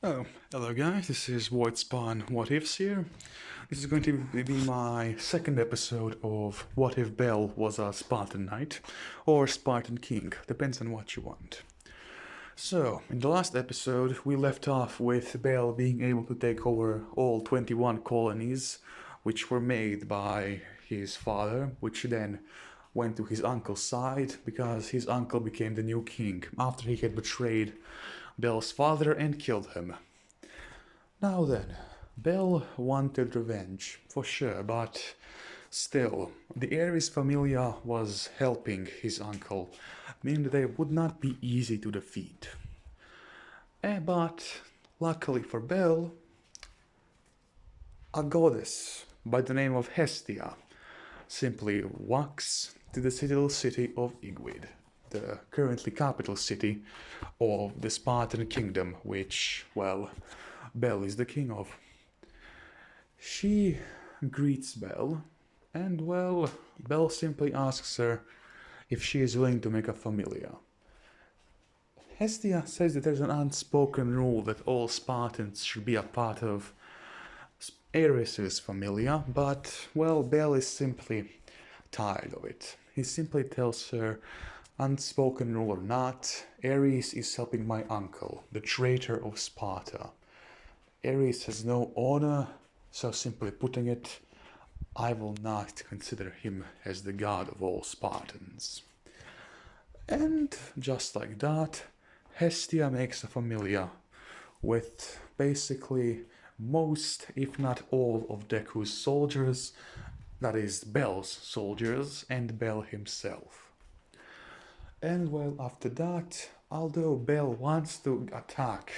Oh, hello guys, this is Spartan What Ifs here. This is going to be my second episode of What If Bell was a Spartan Knight or Spartan King, depends on what you want. So, in the last episode, we left off with Bell being able to take over all 21 colonies which were made by his father, which then went to his uncle's side because his uncle became the new king after he had betrayed Bell's father and killed him. Now then, Bell wanted revenge, for sure, but still, the Ares Familia was helping his uncle, meaning that they would not be easy to defeat. But, luckily for Bell, a goddess by the name of Hestia simply walks to the little city of Ygwid, the currently capital city of the Spartan kingdom, which, well, Bell is the king of. She greets Bell, and well, Bell simply asks her if she is willing to make a familia. Hestia says that there's an unspoken rule that all Spartans should be a part of Ares's familia, but, well, Bell is simply tired of it. He simply tells her, unspoken rule or not, Ares is helping my uncle, the traitor of Sparta. Ares has no honor, so simply putting it, I will not consider him as the god of all Spartans. And just like that, Hestia makes a familia with basically most, if not all, of Deku's soldiers, that is Bell's soldiers, and Bell himself. And well, after that, although Bell wants to attack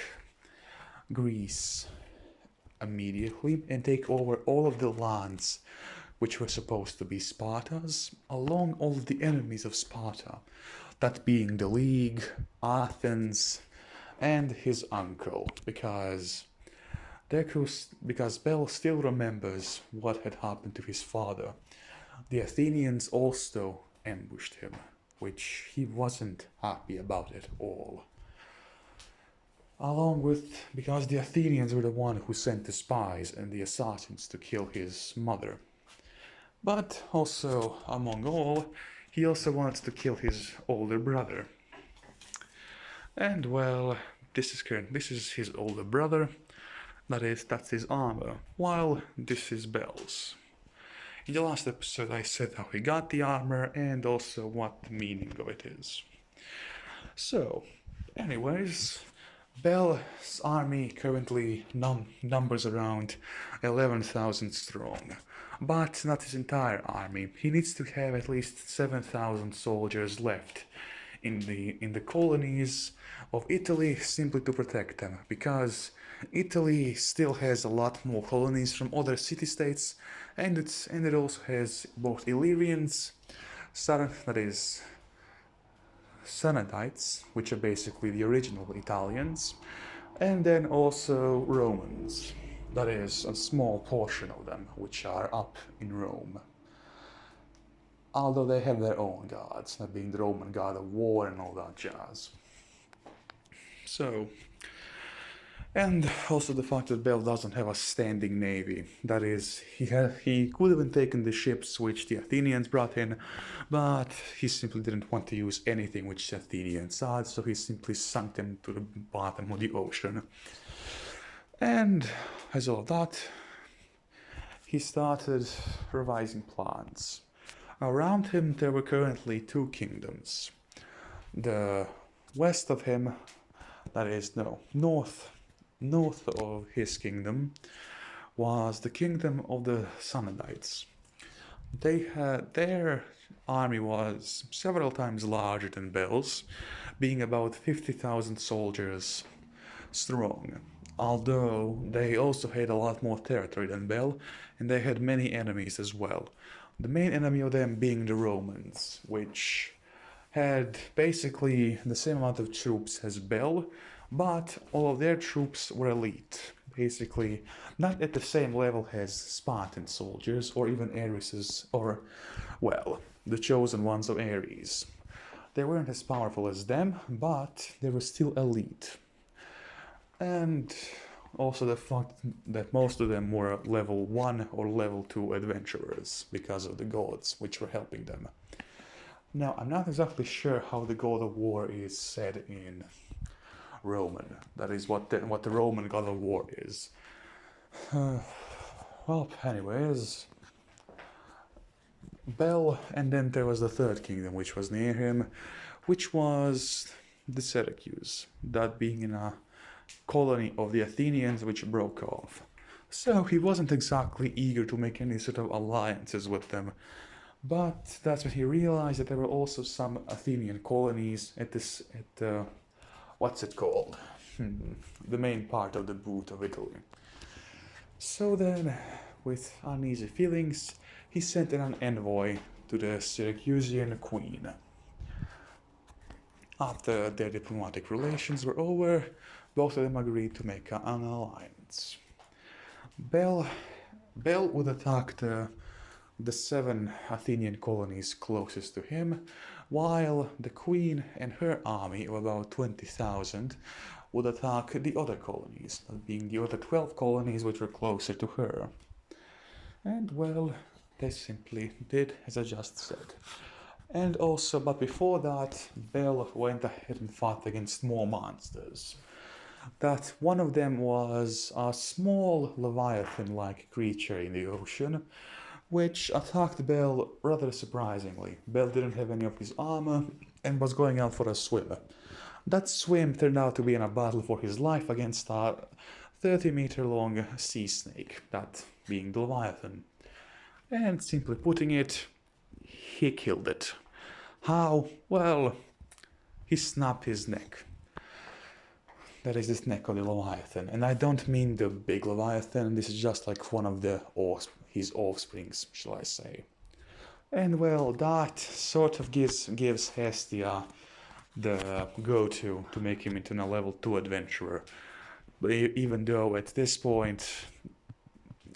Greece immediately and take over all of the lands which were supposed to be Sparta's, along all of the enemies of Sparta, that being the League, Athens, and his uncle, because Bell still remembers what had happened to his father. The Athenians also ambushed him, which he wasn't happy about at all. Along with, because the Athenians were the one who sent the spies and the assassins to kill his mother. But also, among all, he also wanted to kill his older brother. And well, this is his older brother, that's his armor, while this is Bell's. In the last episode I said how he got the armor and also what the meaning of it is. So, anyways, Bell's army currently numbers around 11,000 strong, but not his entire army. He needs to have at least 7,000 soldiers left in the colonies of Italy simply to protect them, because Italy still has a lot more colonies from other city-states, and it also has both Illyrians, Sanadites, which are basically the original Italians, and then also Romans, that is a small portion of them, which are up in Rome. Although they have their own gods, that being the Roman god of war and all that jazz. So, and also the fact that Bell doesn't have a standing navy. That is, he could have taken the ships which the Athenians brought in, but he simply didn't want to use anything which the Athenians had, so he simply sunk them to the bottom of the ocean. And as all of that, he started revising plans. Around him there were currently two kingdoms. The west of him, that is, no, north of his kingdom, was the kingdom of the Sanadites. Their army was several times larger than Bell's, being about 50,000 soldiers strong. Although they also had a lot more territory than Bell, and they had many enemies as well. The main enemy of them being the Romans, which had basically the same amount of troops as Bell, but all of their troops were elite. Basically, not at the same level as Spartan soldiers, or even Ares's, or, well, the chosen ones of Ares. They weren't as powerful as them, but they were still elite. And also the fact that most of them were level 1 or level 2 adventurers because of the gods which were helping them. Now, I'm not exactly sure how the god of war is said in Roman. That is what the Roman god of war is. Well, anyways, Bel, and then there was the third kingdom which was near him, which was the Syracuse, that being in a colony of the Athenians which broke off. So he wasn't exactly eager to make any sort of alliances with them, but that's when he realized that there were also some Athenian colonies at what's it called? The main part of the boot of Italy. So then, with uneasy feelings, he sent an envoy to the Syracusan queen. After their diplomatic relations were over, both of them agreed to make an alliance. Bel would attack the 7 Athenian colonies closest to him, while the queen and her army of about 20,000 would attack the other colonies, that being the other 12 colonies which were closer to her. And well, they simply did as I just said. And also, but before that, Bel went ahead and fought against more monsters. That one of them was a small leviathan-like creature in the ocean, which attacked Bel rather surprisingly. Bel didn't have any of his armor and was going out for a swim. That swim turned out to be in a battle for his life against a 30-meter-long sea snake, that being the Leviathan. And simply putting it, he killed it. How? Well, he snapped his neck. That is the neck of the Leviathan. And I don't mean the big Leviathan, this is just like one of his offsprings, shall I say. And well, that sort of gives Hestia the go-to to make him into a level 2 adventurer. But even though at this point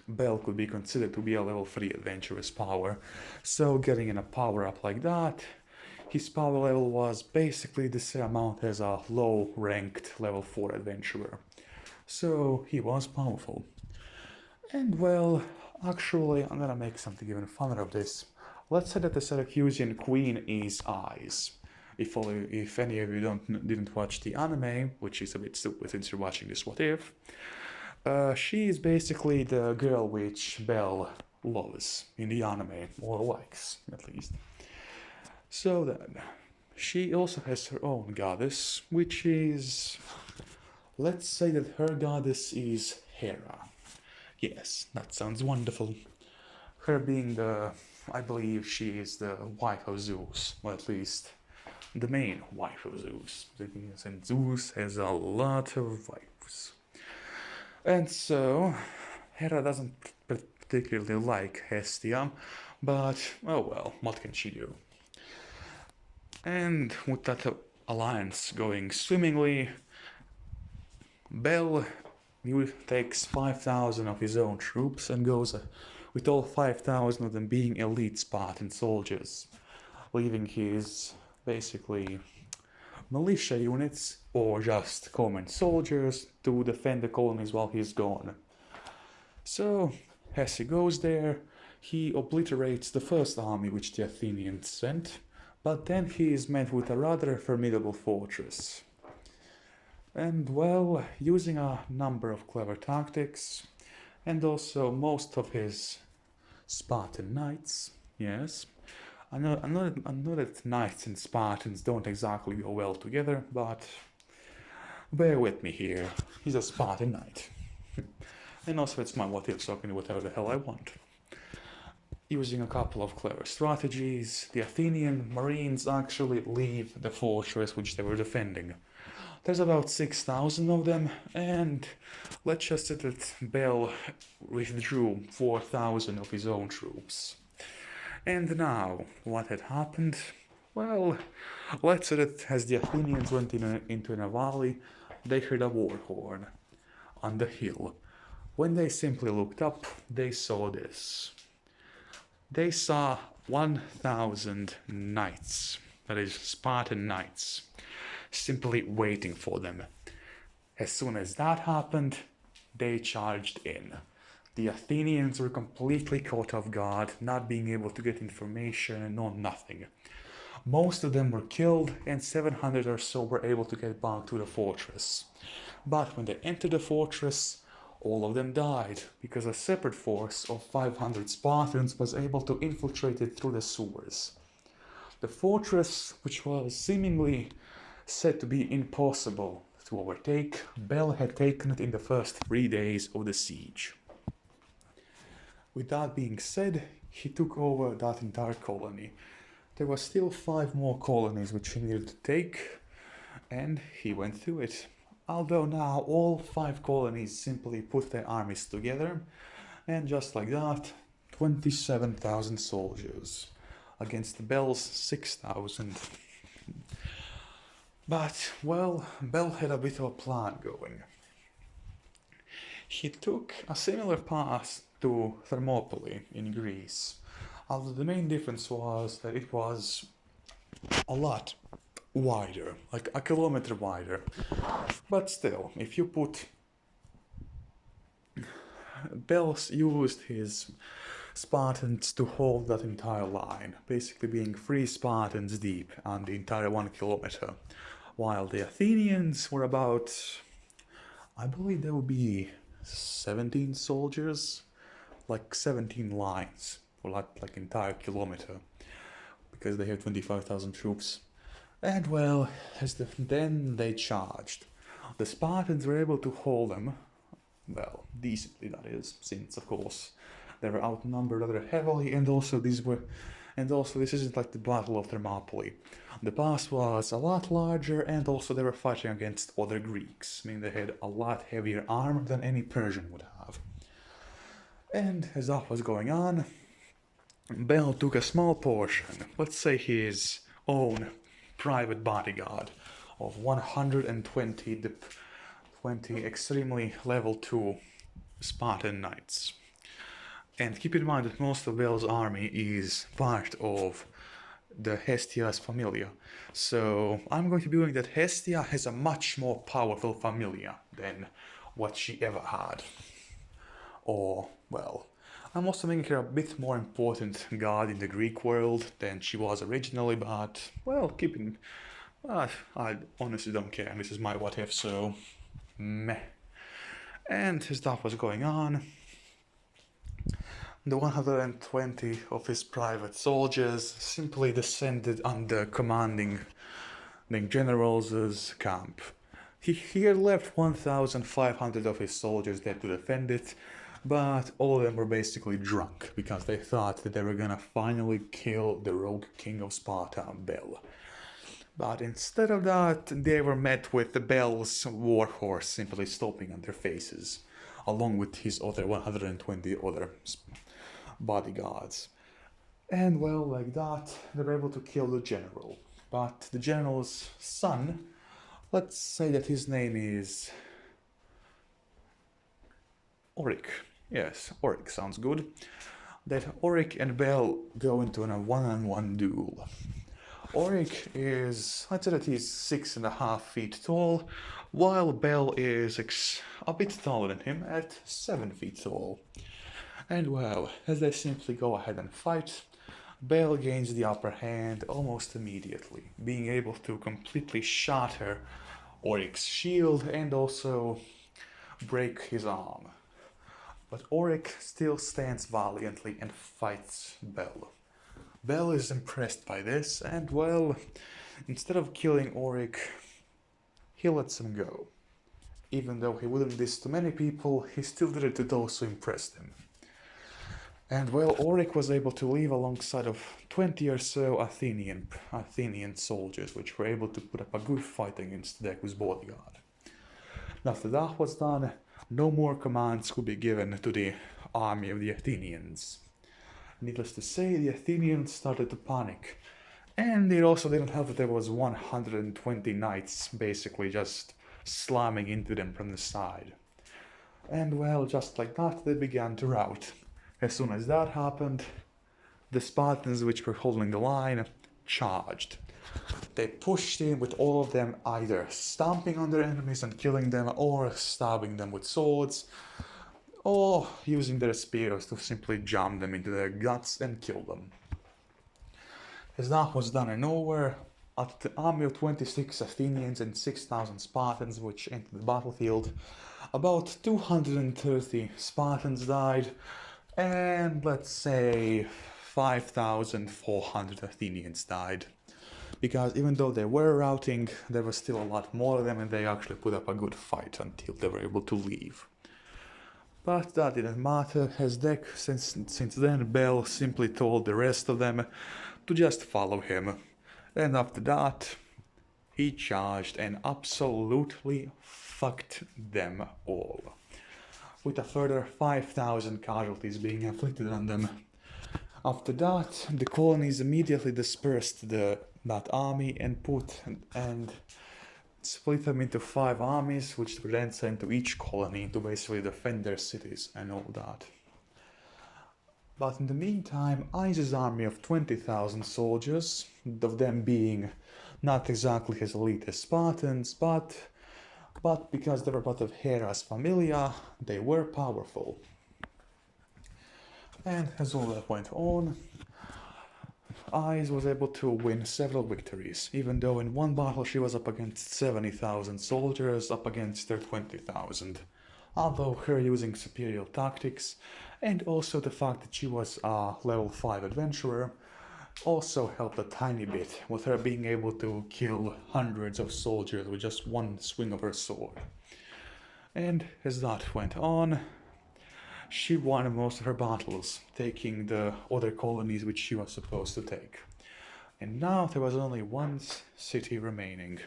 Bel could be considered to be a level 3 adventurous power, so getting in a power-up like that, his power level was basically the same amount as a low-ranked level 4 adventurer. So he was powerful. And well, actually, I'm gonna make something even funner of this. Let's say that the Syracusan queen is Ice. If any of you didn't watch the anime, which is a bit stupid since you're watching this What If, she is basically the girl which Bel loves in the anime, or likes at least. So then, she also has her own goddess, which is... let's say that her goddess is Hera. Yes, that sounds wonderful. Her being I believe she is the wife of Zeus, or at least the main wife of Zeus. And Zeus has a lot of wives. And so, Hera doesn't particularly like Hestia, but oh well, what can she do? And with that alliance going swimmingly, Bel takes 5,000 of his own troops and goes with all 5,000 of them being elite Spartan soldiers, leaving his basically militia units or just common soldiers to defend the colonies while he's gone. So, as he goes there, he obliterates the first army which the Athenians sent, but then he is met with a rather formidable fortress. And well, using a number of clever tactics, and also most of his Spartan knights, yes. I know that knights and Spartans don't exactly go well together, but bear with me here. He's a Spartan knight. And also it's my what if, so I can do whatever the hell I want. Using a couple of clever strategies, the Athenian marines actually leave the fortress which they were defending. There's about 6,000 of them, and let's just say that Bel withdrew 4,000 of his own troops. And now, what had happened? Well, let's say that as the Athenians went into a valley, they heard a war horn on the hill. When they simply looked up, they saw this. They saw 1,000 knights, that is, Spartan knights, simply waiting for them. As soon as that happened, they charged in. The Athenians were completely caught off guard, not being able to get information and know nothing. Most of them were killed, and 700 or so were able to get back to the fortress. But when they entered the fortress, all of them died, because a separate force of 500 Spartans was able to infiltrate it through the sewers. The fortress, which was seemingly said to be impossible to overtake, Bel had taken it in the first 3 days of the siege. With that being said, he took over that entire colony. There were still 5 more colonies which he needed to take, and he went through it. Although now all 5 colonies simply put their armies together, and just like that, 27,000 soldiers against Bel's 6,000. But, well, Bel had a bit of a plan going. He took a similar path to Thermopylae in Greece, although the main difference was that it was a lot wider, like a kilometer wider. But still, if you put... Bel used his Spartans to hold that entire line, basically being 3 Spartans deep on the entire 1 kilometer, while the Athenians were about, I believe there would be 17 soldiers, like 17 lines for like entire kilometer, because they have 25,000 troops. And well, then they charged. The Spartans were able to hold them, well, decently that is, since of course they were outnumbered rather heavily, and also this isn't like the Battle of Thermopylae. The pass was a lot larger, and also they were fighting against other Greeks, meaning they had a lot heavier armor than any Persian would have. And as that was going on, Bel took a small portion, let's say his own private bodyguard of 120 extremely level 2 Spartan knights. And keep in mind that most of Bel's army is part of the Hestia's Familia. So I'm going to be doing that Hestia has a much more powerful Familia than what she ever had. Or, well, I'm also making her a bit more important god in the Greek world than she was originally, but, well, I honestly don't care, this is my what if, so meh. And his stuff was going on. The 120 of his private soldiers simply descended on the commanding general's camp. He had left 1,500 of his soldiers there to defend it, but all of them were basically drunk, because they thought that they were gonna finally kill the rogue king of Sparta, Bel. But instead of that, they were met with the Bel's warhorse simply stomping on their faces, along with his other 120 other bodyguards. And well, like that, they were able to kill the general. But the general's son, let's say that his name is Oryx. Yes, Oryx sounds good. That Oryx and Bel go into a one-on-one duel. Oryx is, let's say that he's 6.5 feet tall, while Bel is a bit taller than him at 7 feet tall. And well, as they simply go ahead and fight, Bel gains the upper hand almost immediately, being able to completely shatter Oryx's shield and also break his arm. But Oryx still stands valiantly and fights Bel. Bel is impressed by this, and well, instead of killing Oryx, he lets him go. Even though he wouldn't do this to many people, he still did it to those who impressed him. And well, Oryx was able to leave alongside of 20 or so Athenian soldiers, which were able to put up a good fight against Decu's bodyguard. And after that was done, no more commands could be given to the army of the Athenians. Needless to say, the Athenians started to panic. And it also didn't help that there was 120 knights basically just slamming into them from the side. And well, just like that, they began to rout. As soon as that happened, the Spartans, which were holding the line, charged. They pushed in with all of them either stomping on their enemies and killing them, or stabbing them with swords, or using their spears to simply jam them into their guts and kill them. As that was done and over, at the army of 26 Athenians and 6,000 Spartans which entered the battlefield, about 230 Spartans died, and let's say 5,400 Athenians died. Because even though they were routing, there was still a lot more of them, and they actually put up a good fight until they were able to leave. But that didn't matter, as since then Bel simply told the rest of them to just follow him. And after that, he charged and absolutely fucked them all, with a further 5,000 casualties being inflicted on them. After that, the colonies immediately dispersed that army and split them into 5 armies, which were then sent to each colony to basically defend their cities and all that. But in the meantime, Isa's army of 20,000 soldiers, of them being not exactly as elite as Spartans, but because they were part of Hera's Familia, they were powerful. And as all that went on, Is was able to win several victories, even though in one battle she was up against 70,000 soldiers up against their 20,000. Although her using superior tactics, and also the fact that she was a level 5 adventurer, also helped a tiny bit, with her being able to kill hundreds of soldiers with just one swing of her sword. And as that went on, she won most of her battles, taking the other colonies which she was supposed to take. And now there was only one city remaining,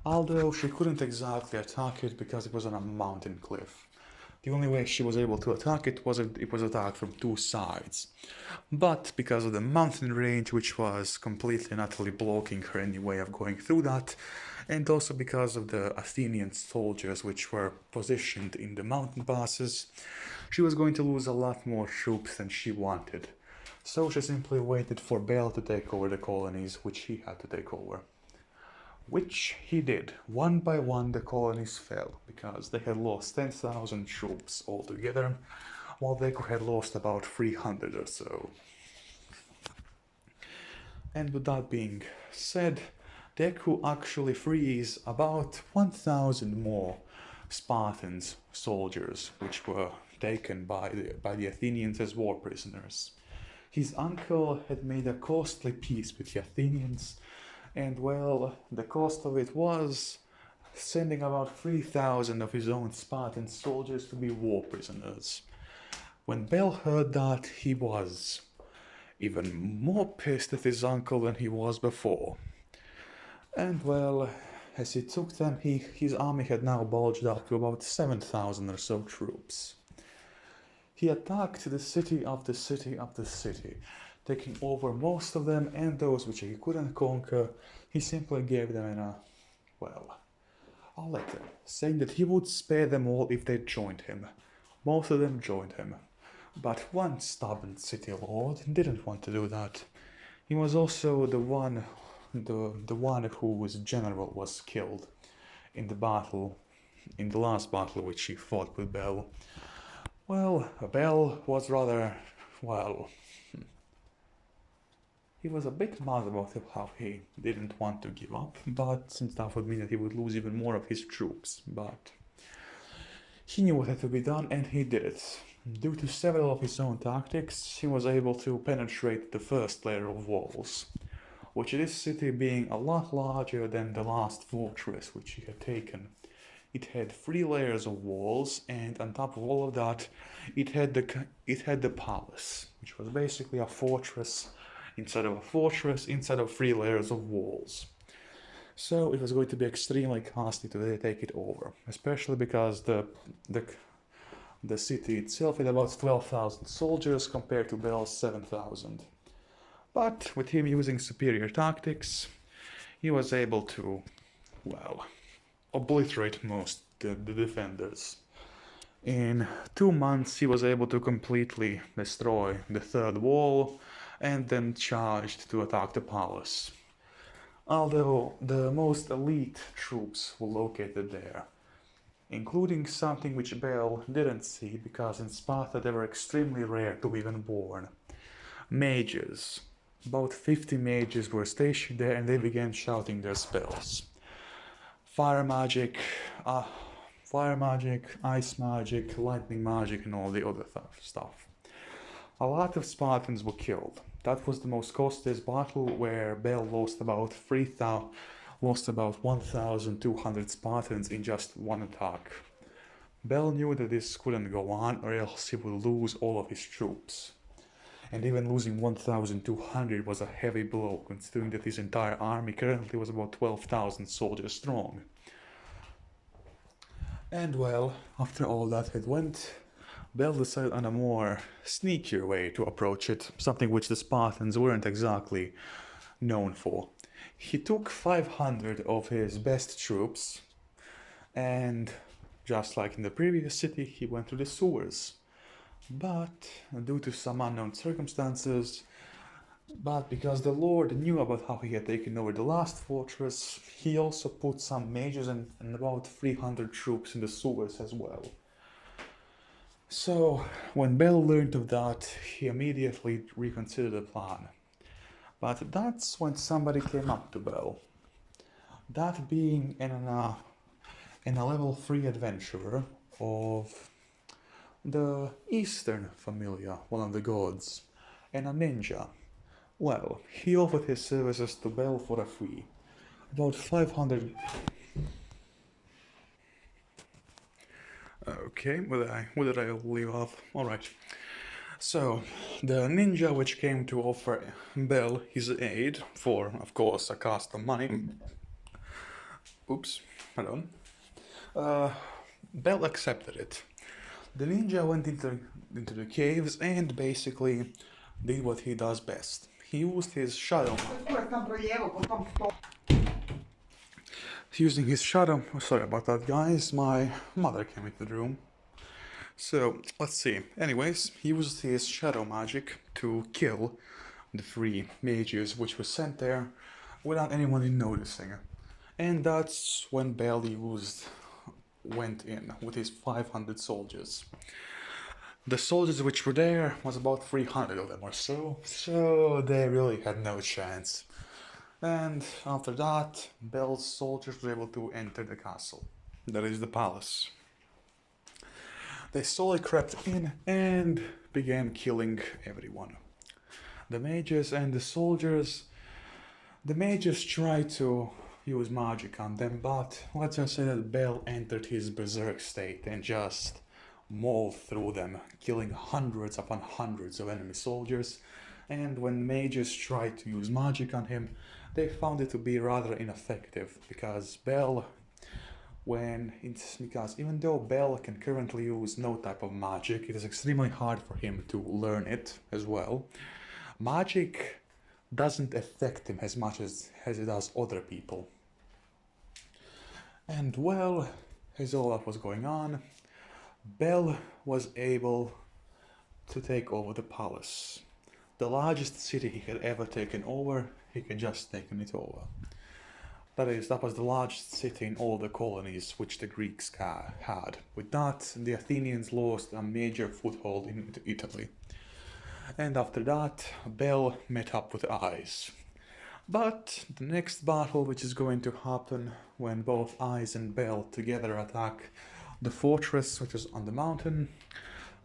although she couldn't exactly attack it because it was on a mountain cliff. The only way she was able to attack it was attacked from 2 sides. But because of the mountain range, which was completely and utterly blocking her any way of going through that, and also because of the Athenian soldiers which were positioned in the mountain passes, she was going to lose a lot more troops than she wanted. So she simply waited for Bel to take over the colonies which he had to take over. Which he did. One by one the colonies fell, because they had lost 10,000 troops altogether, while they had lost about 300 or so. And with that being said, Deku actually frees about 1,000 more Spartans soldiers, which were taken by the Athenians as war prisoners. His uncle had made a costly peace with the Athenians, and well, the cost of it was sending about 3,000 of his own Spartan soldiers to be war prisoners. When Bel heard that, he was even more pissed at his uncle than he was before. And well, as he took them, his army had now bulged up to about 7,000 or so troops. He attacked the city after city after city, taking over most of them, and those which he couldn't conquer, he simply gave them a letter, saying that he would spare them all if they joined him. Most of them joined him, but one stubborn city lord didn't want to do that. He was also the one whose general was killed in the last battle which he fought with Bel. Well, Bel was rather, he was a bit mad about how he didn't want to give up, but since that would mean that he would lose even more of his troops, but he knew what had to be done and he did it. Due to several of his own tactics, he was able to penetrate the first layer of walls, which this city being a lot larger than the last fortress which he had taken. It had 3 layers of walls, and on top of all of that, it had the palace, which was basically a fortress inside of a fortress inside of 3 layers of walls. So it was going to be extremely costly to take it over, especially because the city itself had about 12,000 soldiers compared to Bel's 7,000. But with him using superior tactics, he was able to, obliterate most the defenders. In 2 months he was able to completely destroy the 3rd wall and then charged to attack the palace. although the most elite troops were located there, including something which Bel didn't see because in Sparta they were extremely rare to be even born. Mages. About 50 mages were stationed there and they began shouting their spells. Fire magic, ice magic, lightning magic, and all the other stuff. A lot of Spartans were killed. That was the most costliest battle where Bel lost about 1,200 Spartans in just one attack. Bel knew that this couldn't go on or else he would lose all of his troops. And even losing 1,200 was a heavy blow, considering that his entire army currently was about 12,000 soldiers strong. And well, after all that had went, Bel decided on a more sneakier way to approach it, something which the Spartans weren't exactly known for. He took 500 of his best troops, and just like in the previous city, he went to the sewers. But due to some unknown circumstances, but because the Lord knew about how he had taken over the last fortress, he also put some mages and about 300 troops in the sewers as well. So, when Bel learned of that, he immediately reconsidered the plan. But that's when somebody came up to Bel. That being a level 3 adventurer of the Eastern Familia, one of the gods, and a ninja. Well, he offered his services to Bel for a fee. About 500... Okay, where did I leave off? Alright. So, the ninja which came to offer Bel his aid for, of course, a cost of money... Oops, hold on. Bel accepted it. The ninja went into the caves and basically did what he does best. He used his shadow. Using his shadow. Sorry about that, guys. My mother came into the room. So let's see. Anyways, he used his shadow magic to kill the 3 mages which were sent there without anyone noticing. And that's when Bel went in with his 500 soldiers. The soldiers which were there was about 300 of them or so they really had no chance. And after that, Bel's soldiers were able to enter the castle, that is the palace. They slowly crept in and began killing everyone. The mages and the soldiers. The mages tried to use magic on them, but let's just say that Bel entered his berserk state and just mauled through them, killing hundreds upon hundreds of enemy soldiers. And when mages tried to use magic on him, they found it to be rather ineffective, because even though Bel can currently use no type of magic, it is extremely hard for him to learn it as well. Magic doesn't affect him as much as it does other people. And well, as all that was going on, Bel was able to take over the palace. The largest city he had ever taken over, he had just taken it over. That was the largest city in all the colonies which the Greeks had. With that, the Athenians lost a major foothold in Italy. And after that, Bel met up with Ice. But the next battle which is going to happen when both Ice and Bel together attack the fortress which is on the mountain,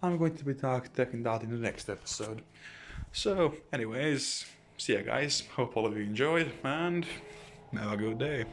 I'm going to be taking that in the next episode. So, anyways, see ya guys, hope all of you enjoyed, and have a good day.